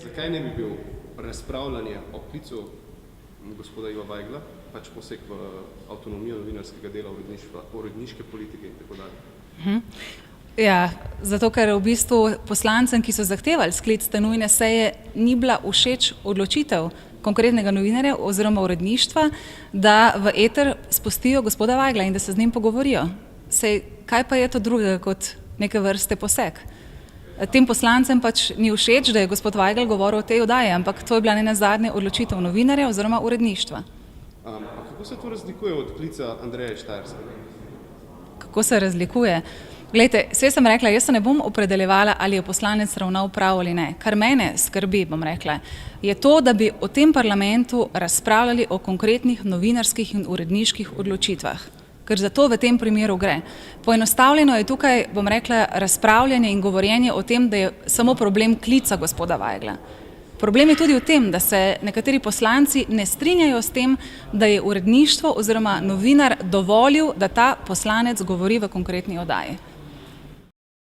zakaj ne bi bil razpravljanje o klicu gospoda Iva Vajgla, pač poseg v avtonomijo novinarskega dela, uredniške politike in tako dalje? Ja, zato ker v bistvu poslancem, ki so zahtevali sklic te nujne seje, ni bila všeč odločitev konkretnega novinarja oziroma uredništva, da v eter spustijo gospoda Vajgla in da se z njim pogovorijo. Sej, kaj pa je to drugega kot neke vrste poseg? Tem poslancem pač ni všeč, da je gospod Vajgl govoril o tej oddaji, ampak to je bila nenazadnje odločitev novinarja oziroma uredništva. Kako se to razlikuje od klica Andreja Štajerskega? Kako se razlikuje? Glejte, saj sem rekla, jaz se ne bom opredeljevala, ali je poslanec ravnal prav ali ne. Kar mene skrbi, bom rekla, je to, da bi v tem parlamentu razpravljali o konkretnih novinarskih in uredniških odločitvah. Ker za to v tem primeru gre. Poenostavljeno je tukaj, bom rekla, razpravljanje in govorjenje o tem, da je samo problem klica gospoda Vajgla. Problem je tudi v tem, da se nekateri poslanci ne strinjajo s tem, da je uredništvo oziroma novinar dovolil, da ta poslanec govori v konkretni oddaji.